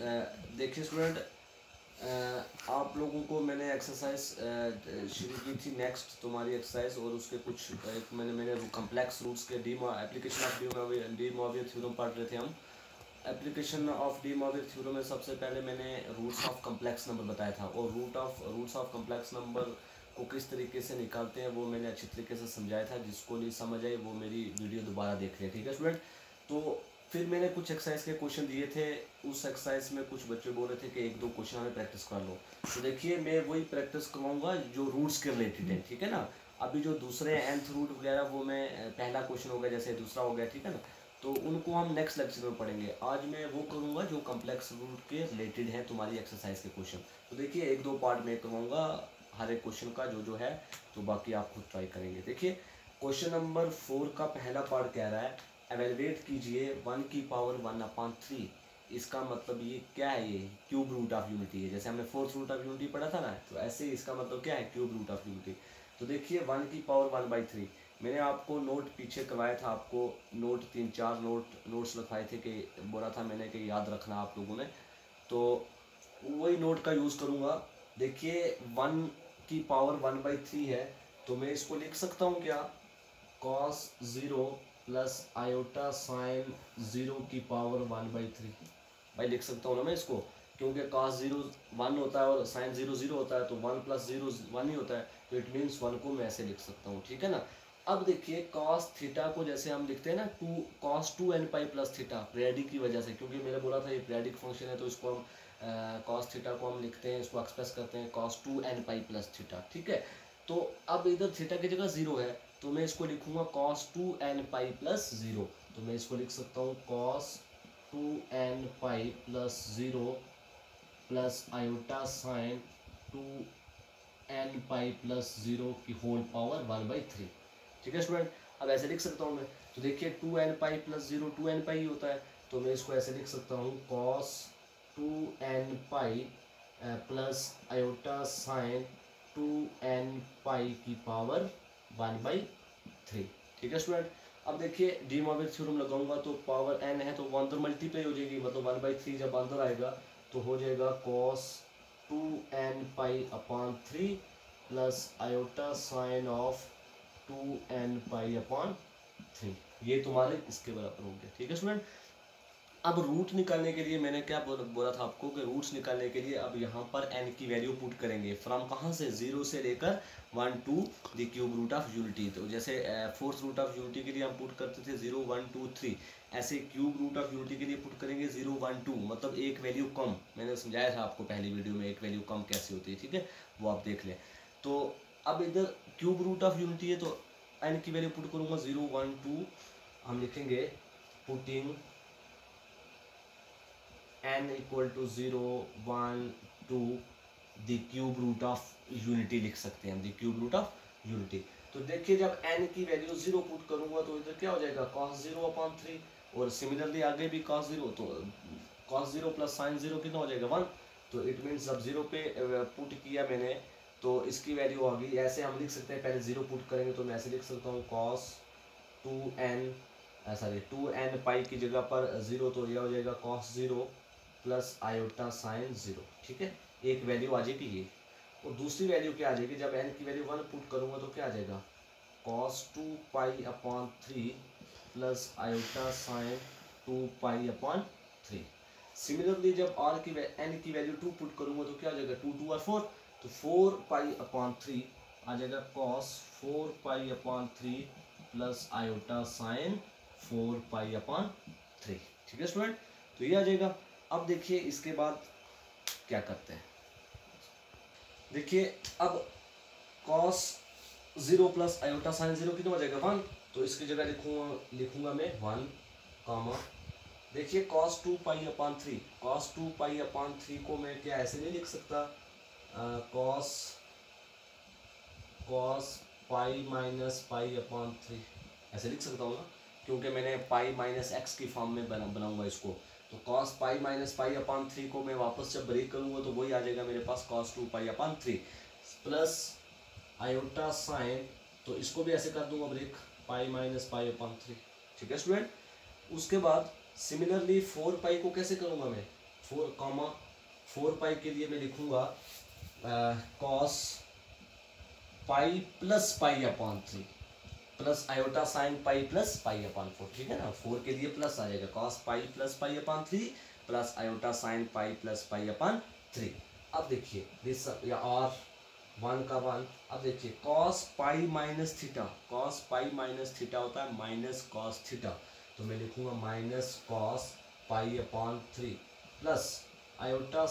देखिए स्टूडेंट, आप लोगों को मैंने एक्सरसाइज शुरू की थी नेक्स्ट तुम्हारी एक्सरसाइज, और उसके कुछ मैंने कम्प्लेक्स रूट्स के एप्लीकेशन ऑफ डी मॉर्वियर थ्योरम पढ़ रहे थे हम। एप्लीकेशन ऑफ डी मॉर्वियर थ्योरम में सबसे पहले मैंने रूट्स ऑफ कम्प्लेक्स नंबर बताया था, और रूट्स ऑफ कम्प्लेक्स नंबर को किस तरीके से निकालते हैं वो मैंने अच्छी तरीके से समझाया था। जिसको नहीं समझ आई वो मेरी वीडियो दोबारा देख ले, ठीक है स्टूडेंट। तो फिर मैंने कुछ एक्सरसाइज के क्वेश्चन दिए थे। उस एक्सरसाइज में कुछ बच्चे बोल रहे थे कि एक दो क्वेश्चन हमें प्रैक्टिस कर लो, तो देखिए मैं वही प्रैक्टिस करवाऊंगा जो रूट्स के रिलेटेड है, ठीक है ना। अभी जो दूसरे nth रूट वगैरह वो मैं पहला क्वेश्चन हो गया, जैसे दूसरा हो गया, ठीक है ना, तो उनको हम नेक्स्ट लेक्चर में पढ़ेंगे। आज मैं वो करूँगा जो कम्प्लेक्स रूट के रिलेटेड है तुम्हारी एक्सरसाइज के क्वेश्चन। तो देखिए एक दो पार्ट में करवाऊंगा हर एक क्वेश्चन का जो है, तो बाकी आप खुद ट्राई करेंगे। देखिए क्वेश्चन नंबर 4 का पहला पार्ट कह रहा है एवेलुएट कीजिए 1 की पावर 1/3। इसका मतलब ये क्या है, ये क्यूब रूट ऑफ यूनिटी है। जैसे हमने फोर्थ रूट ऑफ यूनिटी पढ़ा था ना, तो ऐसे इसका मतलब क्या है, क्यूब रूट ऑफ यूनिटी। तो देखिए 1 की पावर 1/3, मैंने आपको नोट पीछे करवाया था, आपको नोट 3-4 नोट्स लिखवाए थे कि बोला था मैंने कि याद रखना आप लोगों ने, तो वही नोट का यूज़ करूँगा। देखिए 1 की पावर 1/3 है, तो मैं इसको लिख सकता हूँ क्या, cos 0 प्लस आयोटा साइन 0 की पावर 1/3। भाई लिख सकता हूँ ना मैं इसको, क्योंकि cos 0 1 होता है और साइन 0 0 होता है, तो 1 + 0 1 ही होता है, तो इट मीन्स 1 को मैं ऐसे लिख सकता हूँ, ठीक है ना। अब देखिए cos थीटा को जैसे हम लिखते हैं ना, cos 2n pi plus theta, periodic की वजह से, क्योंकि मैंने बोला था ये पीरियडिक फंक्शन है, तो इसको हम cos थीटा को हम लिखते हैं, इसको एक्सप्रेस करते हैं cos 2n pi plus theta, ठीक है। तो अब इधर थीटा की जगह 0 है, तो मैं इसको लिखूंगा cos 2n पाई प्लस 0। तो मैं इसको लिख सकता हूँ cos 2n pi plus 0 plus iota sign 2n pi plus 0 की होल पावर 1/3, ठीक है स्टूडेंट। अब ऐसे लिख सकता हूँ मैं, तो देखिए 2n पाई प्लस 0 2n पाई होता है, तो मैं इसको ऐसे लिख सकता हूँ cos 2n pi plus iota sign 2n पाई की पावर 1/3, ठीक है स्टूडेंट। अब देखिए डी मॉर्वियर थ्योरम लगाऊंगा, तो पावर n है तो 1 तो मल्टीप्लाई हो जाएगी, मतलब 1/3 जब अंदर आएगा तो हो जाएगा cos 2n pi upon 3 plus iota sign of 2n pi upon 3, ये तुम्हारे इसके बराबर हो गया, ठीक है स्टूडेंट। अब रूट निकालने के लिए मैंने क्या बोला था आपको कि रूट्स निकालने के लिए अब यहाँ पर n की वैल्यू पुट करेंगे फ्रॉम कहाँ से, 0 से लेकर 1 to the cube root of unity. तो जैसे फोर्थ रूट ऑफ यूनिटी के लिए हम पुट करते थे 0 1 2 3, ऐसे क्यूब रूट ऑफ यूनिटी के लिए पुट करेंगे 0 1 2, मतलब एक वैल्यू कम। मैंने समझाया था आपको पहली वीडियो में एक वैल्यू कम कैसे होती है, ठीक है, वो आप देख लें। तो अब इधर क्यूब रूट ऑफ यूनिटी है, तो n की वैल्यू पुट करूँगा 0 1 2, हम लिखेंगे putting n equal to 0 1 2 the cube root of unity लिख सकते हैं हम, the cube root of unity. तो देखिए जब n की वैल्यू 0 पुट करूंगा तो इधर क्या हो जाएगा cos 0/3, और सिमिलरली आगे भी cos 0, तो cos 0 प्लस साइन 0 कितना हो जाएगा 1। तो इट मीन्स जब 0 पे पुट किया मैंने तो इसकी वैल्यू आ गई। ऐसे हम लिख सकते हैं, पहले 0 पुट करेंगे तो मैं ऐसे लिख सकता हूँ cos 2n पाई की जगह पर 0, तो यह हो जाएगा cos 0 प्लस आयोटा साइन 0, ठीक है, एक वैल्यू आ जाएगी ये। और दूसरी वैल्यू क्या आ जाएगी, जब n की वैल्यू 1 पुट करूंगा तो क्या आ जाएगा cos 2 pi upon 3 plus iota sign 2 pi upon 3। Similarly जब n की वैल्यू 2 पुट करूंगा तो क्या आ जाएगा 2 2 और 4, तो 4 पाई अपॉन 3 आ जाएगा cos 4 पाई अपॉन 3 प्लस आयोटा साइन 4 पाई अपॉन 3, ठीक है स्टूडेंट, तो ये आ जाएगा। अब देखिए इसके बाद क्या करते हैं, देखिए अब cos 0 प्लस आयोटा साइन 0 कितना हो जाएगा 1, तो इसकी जगह लिखूंगा मैं 1 कामा, देखिए cos 2 pi upon 3, cos 2 pi upon 3 को मैं क्या ऐसे नहीं लिख सकता, cos पाई माइनस पाई अपॉन 3 ऐसे लिख सकता हूँ ना, क्योंकि मैंने पाई माइनस एक्स की फॉर्म में बनाऊंगा इसको। तो cos पाई माइनस पाई अपॉन 3 को मैं वापस जब ब्रेक करूंगा तो वही आ जाएगा मेरे पास cos 2 pi upon 3 plus iota sine, तो इसको भी ऐसे कर दूंगा break, pi minus pi upon 3, ठीक है स्टूडेंट। उसके बाद सिमिलरली 4 पाई को कैसे करूंगा मैं, 4 पाई के लिए मैं लिखूंगा cos pi plus pi upon 3 plus iota sine pi plus pi upon 4, ठीक है ना। 4 के लिए प्लस आ जाएगा, cos pi plus pi upon 3 plus iota sine pi plus pi upon 3। अब देखिए दिस या और 1 का 1। अब देखिए cos pi minus theta, cos pi minus theta होता है माइनस कॉस थीटा, तो मैं लिखूंगा minus cos pi upon 3 plus iota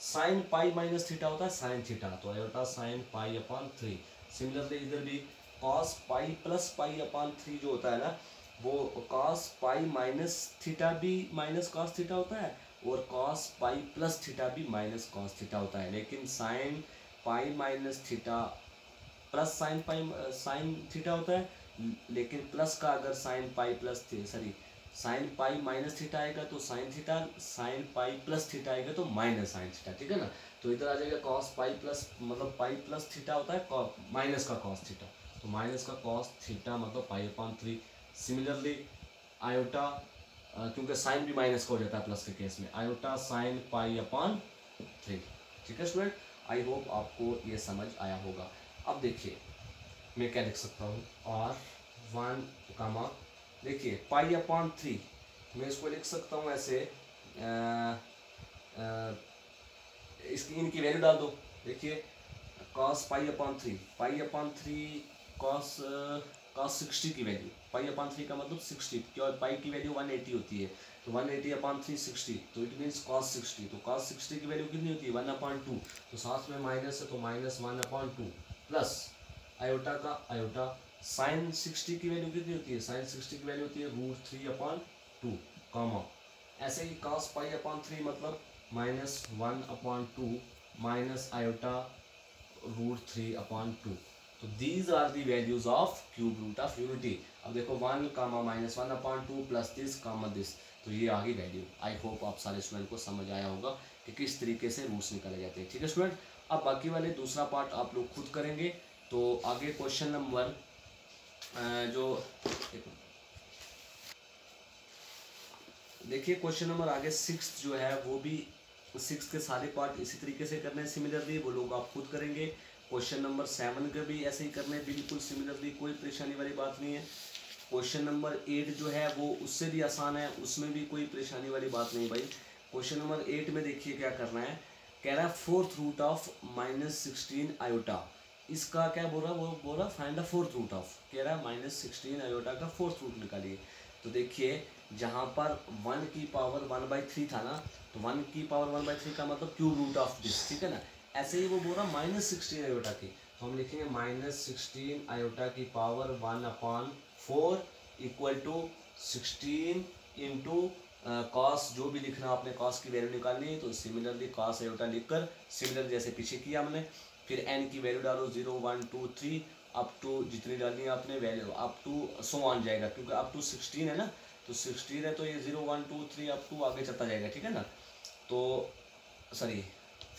sine pi minus theta होता है साइन थीटा, तो iota sine pi upon 3। Similarly इधर भी cos pi plus pi upon 3 जो होता है ना, वो कॉस पाई माइनस थीटा भी माइनस कॉस थीटा होता है और कॉस पाई प्लस थीटा भी माइनस कॉस थीटा होता है। लेकिन sine pi minus theta plus sine theta होता है, लेकिन प्लस का अगर sine pi plus sine pi minus theta आएगा तो sine theta, sine pi plus theta आएगा तो माइनस साइन थीटा, ठीक है ना। तो इधर आ जाएगा कॉस पाई प्लस मतलब पाई प्लस थीटा होता है माइनस का कॉस थीटा, तो माइनस का कॉस थीटा मतलब पाई अपॉन 3। सिमिलरली आयोटा क्योंकि साइन भी माइनस का हो जाता है प्लस के केस में, आयोटा साइन पाई अपॉन 3, ठीक है स्टूडेंट। आई होप आपको ये समझ आया होगा। अब देखिए मैं क्या लिख सकता हूँ, और 1 कामा देखिए पाई अपॉन 3, मैं इसको लिख सकता हूँ ऐसे इसकी इनकी वैल्यू डाल दो। देखिए कॉस पाई अपॉन 3, पाई अपॉन 3 कॉस कॉस 60 की वैल्यू, पाई अपॉन 3 का मतलब 60, क्यों पाई की वैल्यू 180 होती है, तो 180 अपॉन 3 60, तो इट मीन्स कॉस 60, तो कॉस 60 की वैल्यू कितनी होती है 1 अपॉन 2, तो साथ में माइनस है तो माइनस 1 अपॉन 2 प्लस आयोटा का आयोटा साइन 60 की वैल्यू कितनी होती है, साइन 60 की वैल्यू होती है √3 अपॉन 2 कॉमा ऐसे ही कॉस पाई अपॉन 3 मतलब minus 1 upon 2 minus iota √3 upon 2। तो these are the values of cube root of unity. अब देखो 1 comma minus 1 upon 2 plus this comma this, तो ये आ गई वैल्यू। आई होप आप सारे स्टूडेंट को समझ आया होगा कि किस तरीके से रूट्स निकाले जाते हैं, ठीक है स्टूडेंट। अब बाकी वाले दूसरा पार्ट आप लोग खुद करेंगे। तो आगे क्वेश्चन नंबर जो देखिए क्वेश्चन नंबर आगे 6 जो है वो भी 6 के सारे पार्ट इसी तरीके से करने हैं सिमिलरली, वो लोग आप खुद करेंगे। क्वेश्चन नंबर 7 के भी ऐसे ही करने बिल्कुल सिमिलरली, कोई परेशानी वाली बात नहीं है। क्वेश्चन नंबर 8 जो है वो उससे भी आसान है, उसमें भी कोई परेशानी वाली बात नहीं भाई। क्वेश्चन नंबर 8 में देखिए क्या करना है, कह रहा है 4th रूट ऑफ -16 आयोटा। इसका क्या बोल रहा, वो बोल रहा find the 4th root of, कह रहा है -16 आयोटा का 4th रूट निकालिए। तो देखिए जहाँ पर 1 की पावर 1/3 था ना, तो 1 की पावर 1/3 का मतलब क्यूब रूट ऑफ दिस, ठीक है ना। ऐसे ही वो बोल रहा -16 आयोटा की, तो हम लिखेंगे -16 आयोटा की power 1/4 equal to 16 into cos, जो भी लिखना आपने कॉस की वैल्यू निकालनी है, तो सिमिलरली कॉस आयोटा लिखकर सिमिलर जैसे पीछे किया हमने, फिर एन की वैल्यू डालो 0 1 2 3 अप टू जितनी डालनी है आपने value up to so on जाएगा, क्योंकि अप टू 16 है ना, तो 16 है तो ये 0 1 2 3 अप टू आगे चलता जाएगा, ठीक है ना। तो सॉरी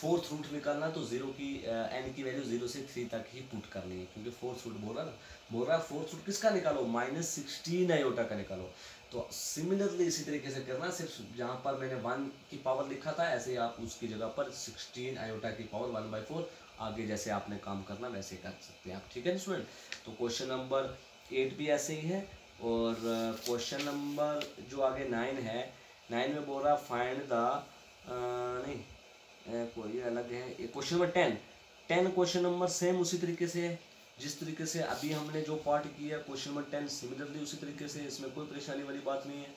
4th रूट निकालना, तो 0 की एन की वैल्यू 0 से 3 तक ही पुट करनी है, क्योंकि 4th रूट बोल रहा है 4th रूट किसका निकालो -16 आयोटा का निकालो। तो सिमिलरली इसी तरीके से करना, सिर्फ जहाँ पर मैंने 1 की पावर लिखा था ऐसे ही आप उसकी जगह पर 16 आयोटा की पावर 1/4 आगे जैसे आपने काम करना वैसे कर सकते हैं आप, ठीक है स्टूडेंट। तो क्वेश्चन नंबर 8 भी ऐसे ही है। और क्वेश्चन नंबर जो आगे 9 है, 9 में बोल रहा फाइंड द नहीं कोई अलग है, question number 10 question number same उसी तरीके से है जिस तरीके से अभी हमने जो पार्ट किया क्वेश्चन नंबर 10 सिमिलरली उसी तरीके से, इसमें कोई परेशानी वाली बात नहीं है।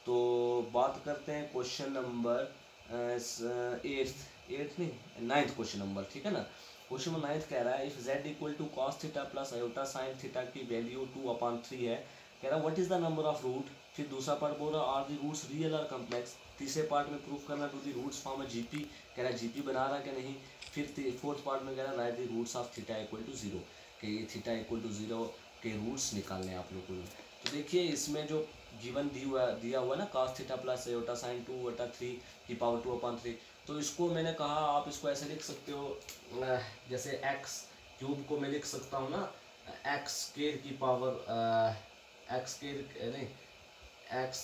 तो बात करते हैं क्वेश्चन नंबर 8th नहीं 9th क्वेश्चन नंबर, ठीक है ना। क्वेश्चन नंबर 9th कह रहा है if z equal to cos theta plus iota sine theta की वैल्यू 2/3 है, कह रहा है what is the number of root. फिर दूसरा पार्ट बोल रहा आर दी रूट्स रियल और कम्प्लेक्स। तीसरे पार्ट में प्रूफ करना टू दी रूट्स फॉर्म है जीपी, कह रहा है जीपी बना रहा है कि नहीं। फिर 4th पार्ट में कह रहा है right the roots of theta equal to 0, कि ये थीटा इक्वल टू 0 के रूट्स निकालने हैं आप लोगों ने। तो देखिए इसमें जो गिवन दिया हुआ ना cos theta plus iota sign 2/3 की पावर 2/3, तो इसको मैंने कहा आप इसको ऐसे लिख सकते हो जैसे x क्यूब को मैं लिख सकता हूँ ना x स्क्वायर की पावर x स्क्वायर नहीं x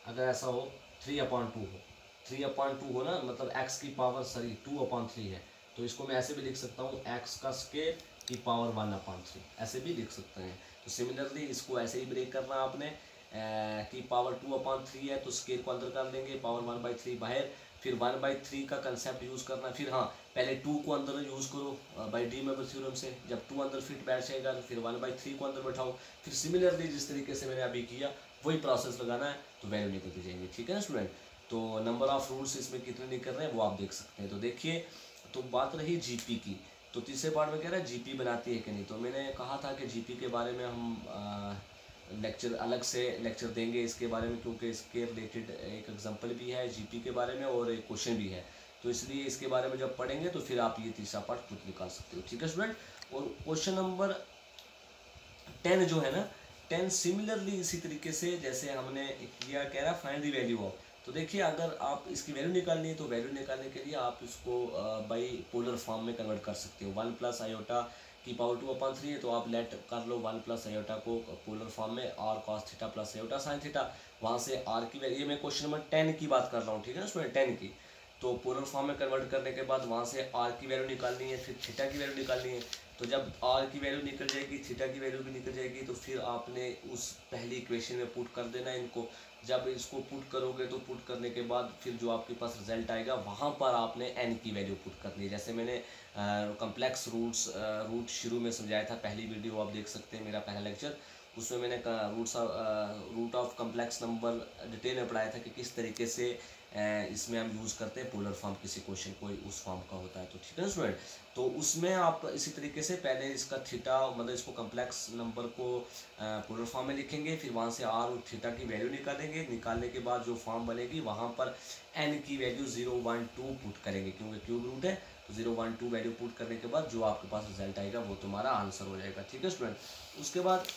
अगर ऐसा हो 3/2 हो, 3/2 हो ना, मतलब x की पावर सॉरी 2/3 है, तो इसको मैं ऐसे भी लिख सकता हूँ x का स्केयर की पावर 1/3, ऐसे भी लिख सकते हैं। तो सिमिलरली इसको ऐसे ही ब्रेक करना आपने कि पावर 2/3 है तो स्केयर को अंदर कर देंगे, पावर 1/3 बाहर, फिर 1/3 का कंसेप्ट यूज़ करना। फिर हाँ, पहले 2 को अंदर यूज़ करो बाई डी मेबर थ्योरम से, जब 2 अंदर फिट बैठ जाएगा तो फिर 1/3 को अंदर बैठाओ, फिर सिमिलरली जिस तरीके से मैंने अभी किया वही प्रोसेस लगाना है, तो वैल्यू निकलती जाएंगी। ठीक है ना स्टूडेंट। तो नंबर ऑफ रूट्स इसमें कितने निकल रहे हैं वो आप देख सकते हैं। तो देखिए, तो बात रही जीपी की, तो तीसरे पार्ट में कह रहा है जीपी बनाती है कि नहीं। तो मैंने कहा था कि जीपी के बारे में हम लेक्चर अलग से लेक्चर देंगे इसके बारे में, क्योंकि इसके रिलेटेड एक एग्जांपल भी है जीपी के बारे में और एक क्वेश्चन भी है, तो इसलिए इसके बारे में जब पढ़ेंगे तो फिर आप ये तीसरा पार्ट खुद निकाल सकते हो। ठीक है स्टूडेंट। और क्वेश्चन नंबर 10 जो है ना, 10 सिमिलरली इसी तरीके से जैसे हमने किया, कह रहा फाइंड द वैल्यू ऑफ। तो देखिए, अगर आप इसकी वैल्यू निकालनी है तो वैल्यू निकालने के लिए आप इसको बाई पोलर फॉर्म में कन्वर्ट कर सकते हो। 1 प्लस आयोटा की पावर 2/3 है, तो आप लेट कर लो 1 प्लस आयोटा को पोलर फॉर्म में r cos theta plus iota sine theta, वहाँ से आर की वैल्यू, ये मैं क्वेश्चन नंबर 10 की बात कर रहा हूँ, ठीक है ना स्टूडेंट, 10 की। तो पोलर फॉर्म में कन्वर्ट करने के बाद वहाँ से आर की वैल्यू निकालनी है, फिर थीटा की वैल्यू निकालनी है। तो जब आर की वैल्यू निकल जाएगी, थीटा की वैल्यू भी निकल जाएगी, तो फिर आपने उस पहली इक्वेशन में पुट कर देना इनको। जब इसको पुट करोगे तो पुट करने के बाद फिर जो आपके पास रिजल्ट आएगा वहाँ पर आपने एन की वैल्यू पुट करनी है। जैसे मैंने कम्प्लेक्स रूट शुरू में समझाया था, पहली वीडियो आप देख सकते हैं, मेरा पहला लेक्चर, उसमें मैंने root of complex number detail में पढ़ाया था कि किस तरीके से इसमें हम यूज़ करते हैं पोलर फॉर्म, किसी क्वेश्चन कोई उस फॉर्म का होता है। तो ठीक है स्टूडेंट। तो उसमें आप इसी तरीके से पहले इसका थीटा, मतलब इसको कम्प्लेक्स नंबर को पोलर फॉर्म में लिखेंगे, फिर वहाँ से आर और थीटा की वैल्यू निकालेंगे, निकालने के बाद जो फॉर्म बनेगी वहाँ पर एन की वैल्यू 0, 1, 2 पुट करेंगे, क्योंकि क्यूब रूट है। तो 0, 1, 2 वैल्यू पुट करने के बाद जो आपके पास रिजल्ट आएगा वो तुम्हारा आंसर हो जाएगा। ठीक है स्टूडेंट। उसके बाद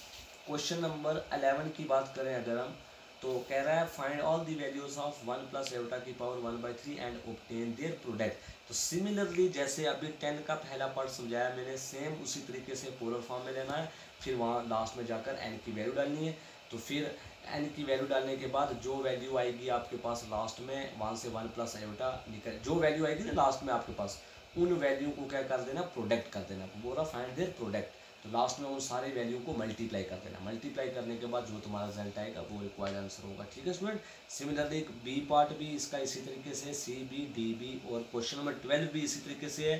क्वेश्चन नंबर 11 की बात करें अगर हम, तो कह रहा है find all the values of 1 plus iota की power 1/3 and obtain their product. तो सिमिलरली जैसे अभी 10 का पहला पार्ट समझाया मैंने, सेम उसी तरीके से पोलर फॉर्म में लेना है, फिर वहाँ लास्ट में जाकर एन की वैल्यू डालनी है। तो फिर एन की वैल्यू डालने के बाद जो वैल्यू आएगी आपके पास लास्ट में, वहाँ से 1 प्लस आयोटा निकल, जो वैल्यू आएगी ना लास्ट में आपके पास, उन वैल्यू को क्या कर देना, प्रोडक्ट कर देना, बोला फाइंड देयर प्रोडक्ट। तो लास्ट में उन सारे वैल्यू को मल्टीप्लाई कर देना, मल्टीप्लाई करने के बाद जो तुम्हारा रिजल्ट आएगा वो रिक्वायर्ड आंसर होगा। ठीक है स्टूडेंट। सिमिलरली बी पार्ट भी इसका इसी तरीके से, सी बी डी बी, और क्वेश्चन नंबर 12 भी इसी तरीके से है।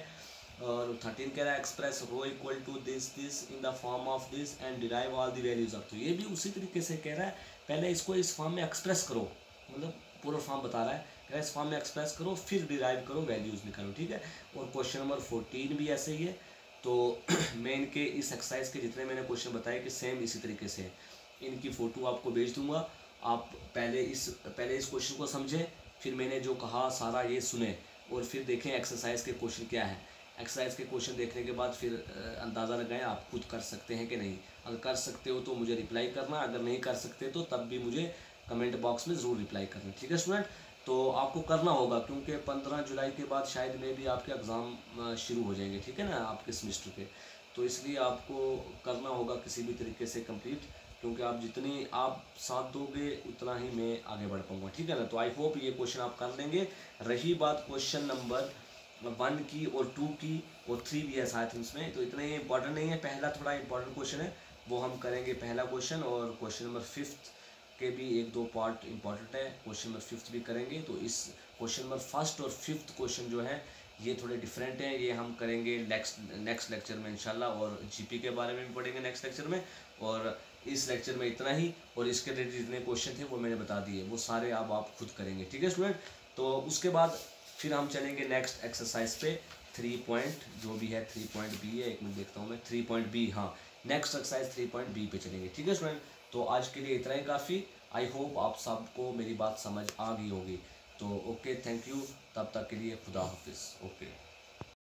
और 13 कह रहा है express rho equal to this this in the form of this and derive all the values of. तो ये भी उसी तरीके से कह रहा है, पहले इसको इस फॉर्म में एक्सप्रेस करो, मतलब पूरा फॉर्म बता रहा है, कह रहा है इस फॉर्म में एक्सप्रेस करो, फिर डिराइव करो, वैल्यूज निकालो। ठीक है। और क्वेश्चन नंबर 14 भी ऐसे ही है। तो मैं इनके इस एक्सरसाइज के जितने मैंने क्वेश्चन बताए कि सेम इसी तरीके से, इनकी फ़ोटो आपको भेज दूंगा। आप पहले इस क्वेश्चन को समझें, फिर मैंने जो कहा सारा ये सुने, और फिर देखें एक्सरसाइज के क्वेश्चन क्या है। एक्सरसाइज के क्वेश्चन देखने के बाद फिर अंदाज़ा लगाएं आप खुद कर सकते हैं कि नहीं। अगर कर सकते हो तो मुझे रिप्लाई करना, अगर नहीं कर सकते तो तब भी मुझे कमेंट बॉक्स में ज़रूर रिप्लाई करना। ठीक है स्टूडेंट। तो आपको करना होगा, क्योंकि 15 जुलाई के बाद शायद में भी आपके एग्ज़ाम शुरू हो जाएंगे, ठीक है ना, आपके सेमेस्टर के। तो इसलिए आपको करना होगा किसी भी तरीके से कंप्लीट, क्योंकि आप जितनी आप साथ दोगे उतना ही मैं आगे बढ़ पाऊँगा। ठीक है ना। तो आई होप ये क्वेश्चन आप कर लेंगे। रही बात क्वेश्चन नंबर 1 की और 2 की और 3 भी है साथ इसमें, तो इतना ही इंपॉर्टेंट नहीं है। पहला थोड़ा इंपॉर्टेंट क्वेश्चन है, वो हम करेंगे पहला क्वेश्चन, और क्वेश्चन नंबर 5 के भी 1-2 पार्ट इंपॉर्टेंट है, क्वेश्चन नंबर 5 भी करेंगे। तो इस क्वेश्चन नंबर 1 और 5 क्वेश्चन जो है ये थोड़े डिफरेंट हैं, ये हम करेंगे नेक्स्ट लेक्चर में इंशाल्लाह, और जीपी के बारे में भी पढ़ेंगे नेक्स्ट लेक्चर में। और इस लेक्चर में इतना ही, और इसके रिलेटेड जितने क्वेश्चन थे वो मैंने बता दिए, वो सारे अब आप खुद करेंगे। ठीक है स्टूडेंट। तो उसके बाद फिर हम चलेंगे नेक्स्ट एक्सरसाइज पे, 3 पॉइंट जो भी है, 3 पॉइंट बी है, एक मिनट देखता हूँ मैं, 3 पॉइंट बी, हाँ नेक्स्ट एक्सरसाइज 3 पॉइंट बी पे चलेंगे। ठीक है स्टूडेंट। तो आज के लिए इतना ही काफ़ी। आई होप आप सबको मेरी बात समझ आ गई होगी। तो ओके, थैंक यू, तब तक के लिए खुदा हाफिज़। ओके।